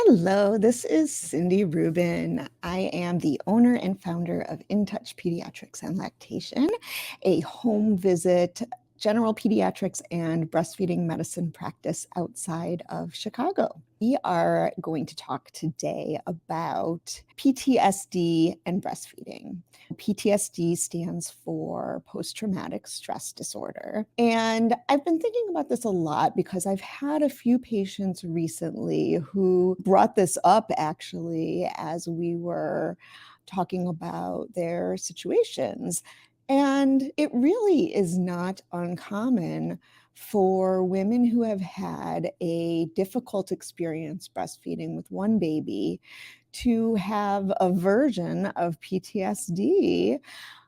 Hello, this is Cindy Rubin. I am the owner and founder of In Touch Pediatrics and Lactation, a home visit general pediatrics and breastfeeding medicine practice outside of Chicago. We are going to talk today about PTSD and breastfeeding. PTSD stands for post-traumatic stress disorder. And I've been thinking about this a lot because I've had a few patients recently who brought this up actually as we were talking about their situations. And it really is not uncommon for women who have had a difficult experience breastfeeding with one baby to have a version of PTSD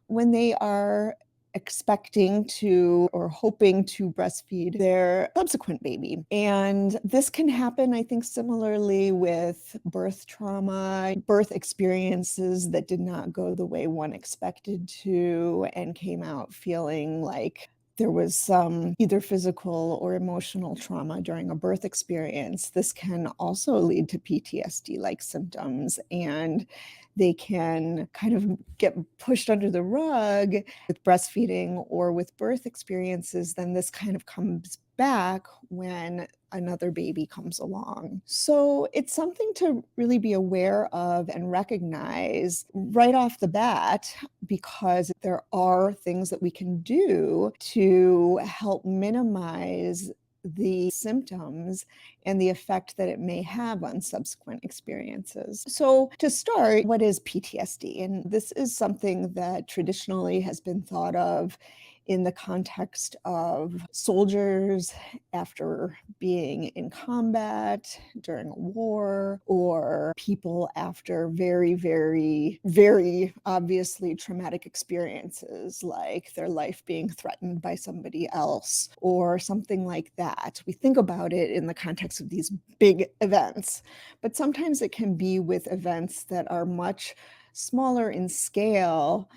when they are expecting to or hoping to breastfeed their subsequent baby. And this can happen, I think, similarly with birth trauma, birth experiences that did not go the way one expected to and came out feeling like there was some either physical or emotional trauma during a birth experience. This can also lead to PTSD-like symptoms, and they can kind of get pushed under the rug with breastfeeding or with birth experiences. Then this kind of comes back when another baby comes along. So it's something to really be aware of and recognize right off the bat, because there are things that we can do to help minimize the symptoms and the effect that it may have on subsequent experiences. So to start, what is PTSD? And this is something that traditionally has been thought of in the context of soldiers after being in combat during a war, or people after very, very, very obviously traumatic experiences, like their life being threatened by somebody else or something like that. We think about it in the context of these big events, but sometimes it can be with events that are much smaller in scale,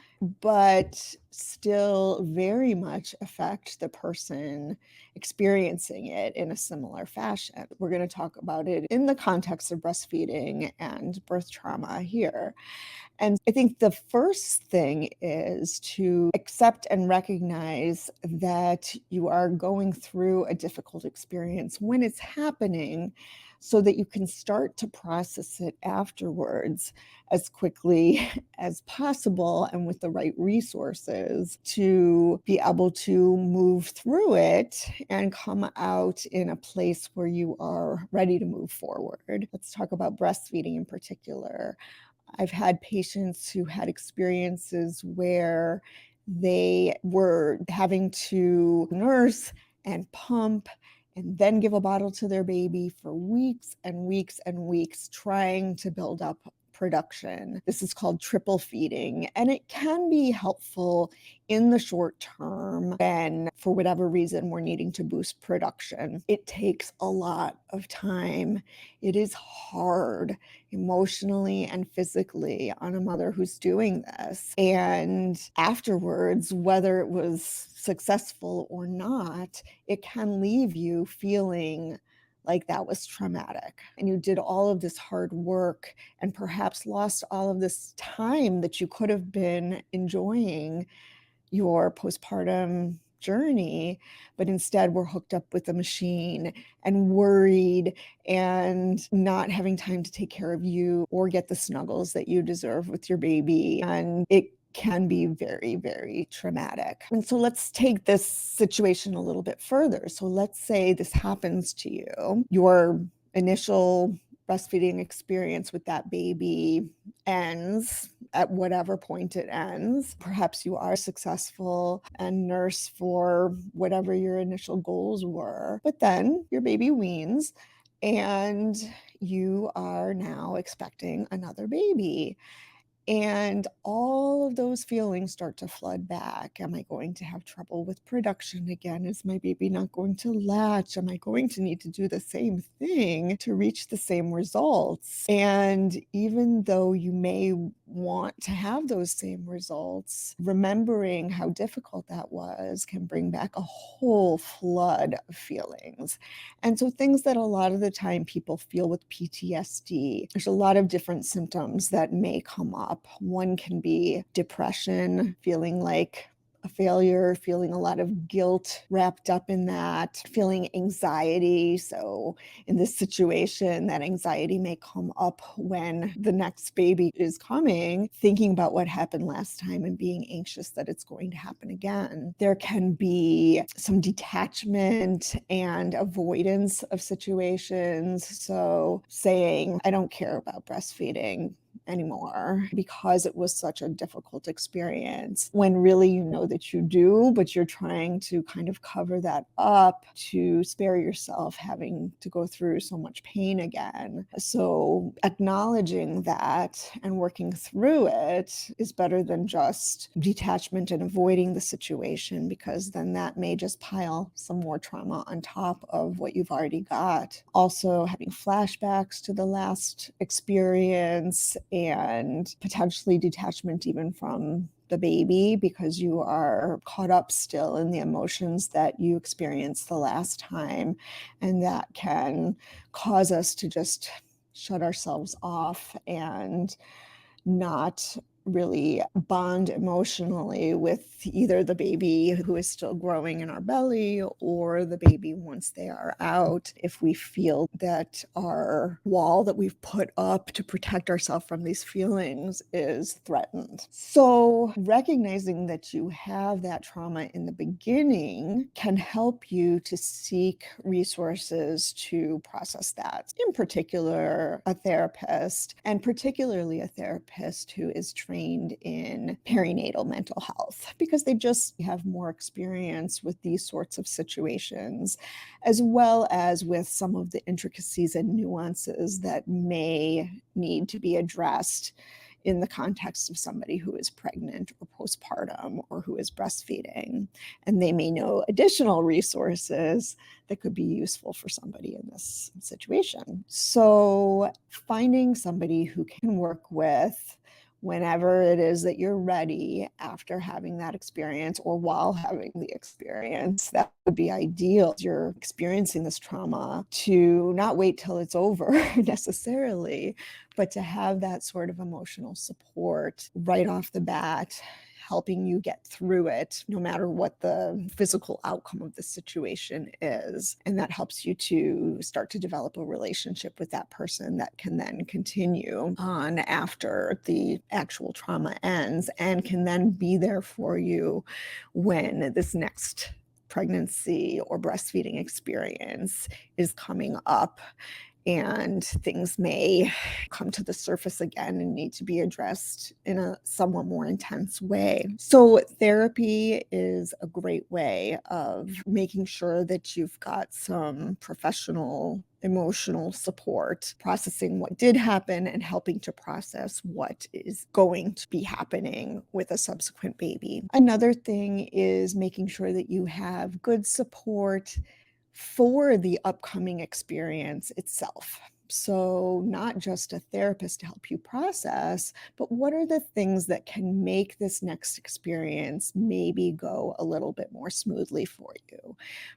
but still very much affect the person experiencing it in a similar fashion. We're going to talk about it in the context of breastfeeding and birth trauma here. And I think the first thing is to accept and recognize that you are going through a difficult experience when it's happening, so that you can start to process it afterwards as quickly as possible and with the right resources to be able to move through it and come out in a place where you are ready to move forward. Let's talk about breastfeeding in particular. I've had patients who had experiences where they were having to nurse and pump and then give a bottle to their baby for weeks and weeks and weeks, trying to build up production. This is called triple feeding, and it can be helpful in the short term when, for whatever reason, we're needing to boost production. It takes a lot of time. It is hard emotionally and physically on a mother who's doing this. And afterwards, whether it was successful or not, it can leave you feeling like that was traumatic. And you did all of this hard work and perhaps lost all of this time that you could have been enjoying your postpartum journey, but instead we're hooked up with a machine and worried and not having time to take care of you or get the snuggles that you deserve with your baby. And it can be very, very traumatic. And so let's take this situation a little bit further. So let's say this happens to you. Your initial breastfeeding experience with that baby ends at whatever point it ends. Perhaps you are successful and nurse for whatever your initial goals were, but then your baby weans and you are now expecting another baby. And all of those feelings start to flood back. Am I going to have trouble with production again? Is my baby not going to latch? Am I going to need to do the same thing to reach the same results? And even though you may want to have those same results, remembering how difficult that was can bring back a whole flood of feelings. And so things that a lot of the time people feel with PTSD, there's a lot of different symptoms that may come up. One can be depression, feeling like a failure, feeling a lot of guilt wrapped up in that, feeling anxiety. So in this situation, that anxiety may come up when the next baby is coming, thinking about what happened last time and being anxious that it's going to happen again. There can be some detachment and avoidance of situations. So saying, I don't care about breastfeeding anymore because it was such a difficult experience, when really you know that you do, but you're trying to kind of cover that up to spare yourself having to go through so much pain again. So acknowledging that and working through it is better than just detachment and avoiding the situation, because then that may just pile some more trauma on top of what you've already got. Also having flashbacks to the last experience and potentially detachment even from the baby, because you are caught up still in the emotions that you experienced the last time. And that can cause us to just shut ourselves off and not really bond emotionally with either the baby who is still growing in our belly or the baby once they are out, if we feel that our wall that we've put up to protect ourselves from these feelings is threatened. So recognizing that you have that trauma in the beginning can help you to seek resources to process that. In particular, a therapist, and particularly a therapist who is trained in perinatal mental health, because they just have more experience with these sorts of situations, as well as with some of the intricacies and nuances that may need to be addressed in the context of somebody who is pregnant or postpartum or who is breastfeeding. And they may know additional resources that could be useful for somebody in this situation. So finding somebody who can work with whenever it is that you're ready after having that experience or while having the experience, that would be ideal. You're experiencing this trauma to not wait till it's over necessarily, but to have that sort of emotional support right off the bat, helping you get through it, no matter what the physical outcome of the situation is. And that helps you to start to develop a relationship with that person that can then continue on after the actual trauma ends, and can then be there for you when this next pregnancy or breastfeeding experience is coming up and things may come to the surface again and need to be addressed in a somewhat more intense way. So therapy is a great way of making sure that you've got some professional emotional support, processing what did happen and helping to process what is going to be happening with a subsequent baby. Another thing is making sure that you have good support for the upcoming experience itself. So not just a therapist to help you process, but what are the things that can make this next experience maybe go a little bit more smoothly for you?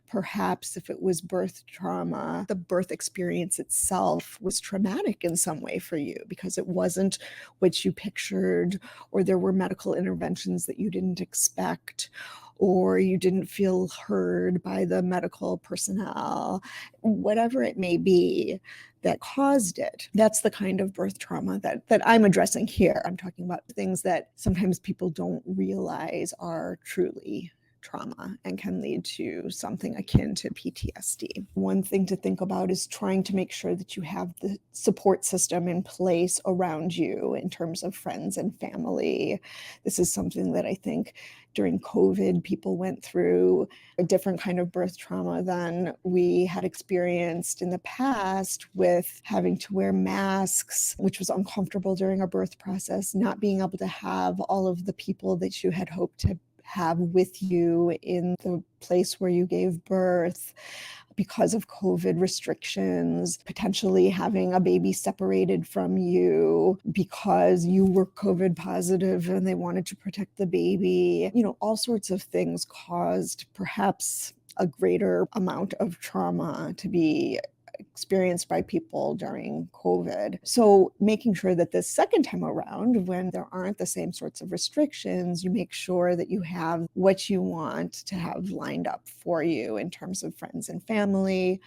Perhaps if it was birth trauma, the birth experience itself was traumatic in some way for you because it wasn't what you pictured, or there were medical interventions that you didn't expect, or you didn't feel heard by the medical personnel, whatever it may be that caused it. That's the kind of birth trauma that I'm addressing here. I'm talking about things that sometimes people don't realize are truly trauma and can lead to something akin to PTSD. One thing to think about is trying to make sure that you have the support system in place around you in terms of friends and family. This is something that I think during COVID, people went through a different kind of birth trauma than we had experienced in the past, with having to wear masks, which was uncomfortable during our birth process, not being able to have all of the people that you had hoped to have with you in the place where you gave birth because of COVID restrictions, potentially having a baby separated from you because you were COVID positive and they wanted to protect the baby. All sorts of things caused perhaps a greater amount of trauma to be experienced by people during COVID. So making sure that this second time around, when there aren't the same sorts of restrictions, you make sure that you have what you want to have lined up for you in terms of friends and family.